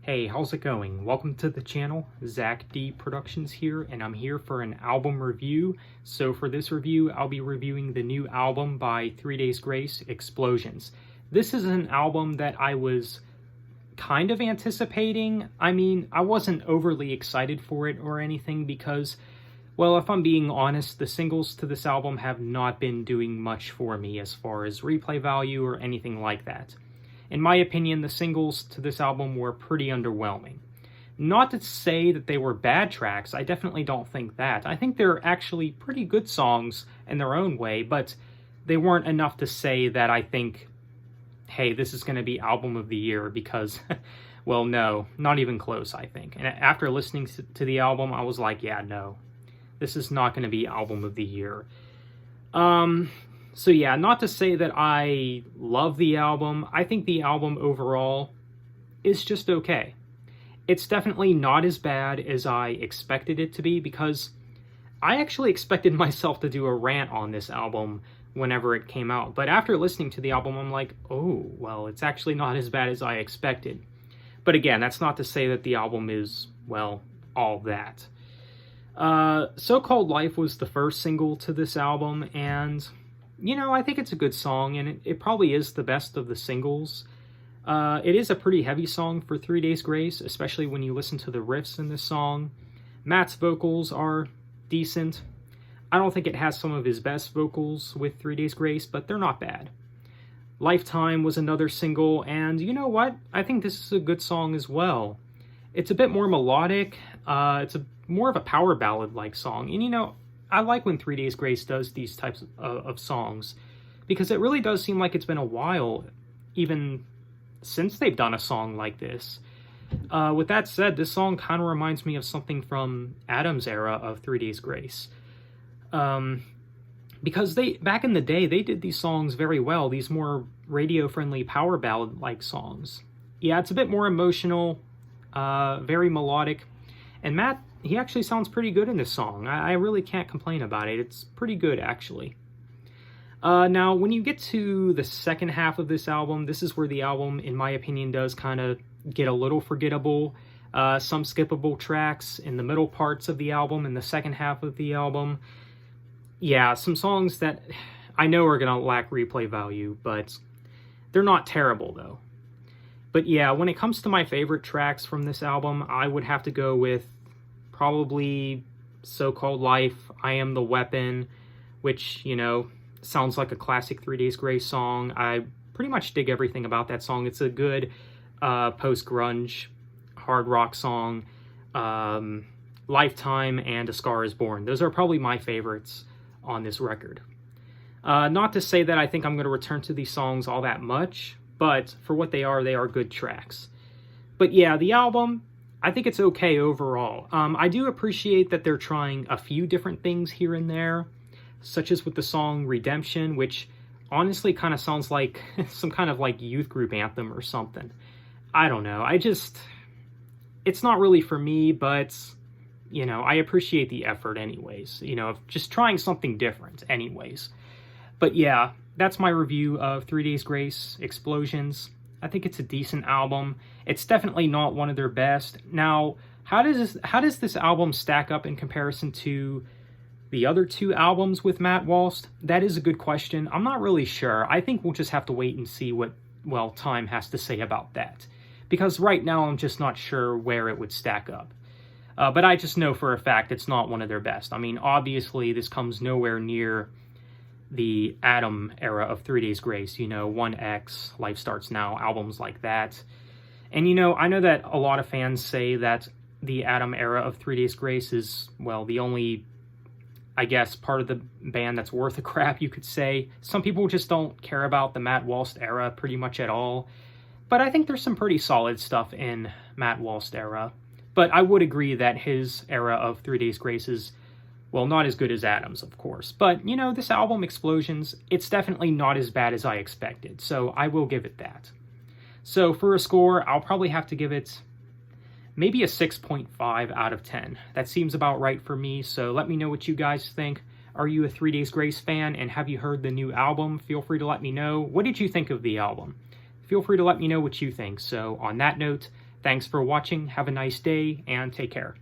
Hey, how's it going? Welcome to the channel. Zach D Productions here, and I'm here for an album review. So for this review, I'll be reviewing the new album by 3 Days Grace, Explosions. This is an album that I was kind of anticipating. I mean, I wasn't overly excited for it or anything because, well, if I'm being honest, the singles to this album have not been doing much for me as far as replay value or anything like that. In my opinion, the singles to this album were pretty underwhelming. Not to say that they were bad tracks, I definitely don't think that. I think they're actually pretty good songs in their own way, but they weren't enough to say that I think, hey, this is going to be album of the year because, well, no, not even close, I think. And after listening to the album, I was like, yeah, no, this is not going to be album of the year. So yeah, not to say that I love the album. I think the album overall is just okay. It's definitely not as bad as I expected it to be because I actually expected myself to do a rant on this album whenever it came out. But after listening to the album, I'm like, oh, well, it's actually not as bad as I expected. But again, that's not to say that the album is, well, all that. So-Called Life was the first single to this album, and you know, I think it's a good song, and it probably is the best of the singles. It is a pretty heavy song for 3 Days Grace, especially when you listen to the riffs in this song. Matt's vocals are decent. I don't think it has some of his best vocals with 3 Days Grace, but they're not bad. Lifetime was another single, and you know what? I think this is a good song as well. It's a bit more melodic. It's more of a power ballad-like song, and you know, I like when 3 Days Grace does these types of songs because it really does seem like it's been a while even since they've done a song like this. With that said, this song kind of reminds me of something from Adam's era of 3 Days Grace. Because back in the day, they did these songs very well, these more radio-friendly power ballad-like songs. Yeah, it's a bit more emotional, very melodic, and Matt, he actually sounds pretty good in this song. I really can't complain about it. It's pretty good, actually. Now, when you get to the second half of this album, this is where the album, in my opinion, does kind of get a little forgettable. Some skippable tracks in the middle parts of the album, in the second half of the album. Yeah, some songs that I know are going to lack replay value, but they're not terrible, though. But yeah, when it comes to my favorite tracks from this album, I would have to go with probably So-Called Life, I Am the Weapon, which, you know, sounds like a classic 3 Days Grace song. I pretty much dig everything about that song. It's a good post-grunge hard rock song. Lifetime and A Scar Is Born. Those are probably my favorites on this record. Not to say that I think I'm going to return to these songs all that much, but for what they are good tracks. But yeah, the album, I think it's okay overall. I do appreciate that they're trying a few different things here and there, such as with the song Redemption, which honestly kind of sounds like some kind of like youth group anthem or something. I don't know. It's not really for me, but, you know, I appreciate the effort anyways, you know, of just trying something different anyways. But yeah, that's my review of 3 Days Grace, Explosions. I think it's a decent album. It's definitely not one of their best. Now, how does this album stack up in comparison to the other two albums with Matt Walst? That is a good question. I'm not really sure. I think we'll just have to wait and see what, well, time has to say about that. Because right now, I'm just not sure where it would stack up. But I just know for a fact it's not one of their best. I mean, obviously, this comes nowhere near the Adam era of 3 Days Grace, you know, 1X, Life Starts Now, albums like that. And, you know, I know that a lot of fans say that the Adam era of 3 Days Grace is, well, the only, I guess, part of the band that's worth a crap, you could say. Some people just don't care about the Matt Walst era pretty much at all. But I think there's some pretty solid stuff in Matt Walst era. But I would agree that his era of 3 Days Grace is, well, not as good as Adam's, of course. But, you know, this album, Explosions, it's definitely not as bad as I expected. So I will give it that. So for a score, I'll probably have to give it maybe a 6.5 out of 10. That seems about right for me. So let me know what you guys think. Are you a 3 Days Grace fan? And have you heard the new album? Feel free to let me know. What did you think of the album? Feel free to let me know what you think. So on that note, Thanks for watching, have a nice day, and take care.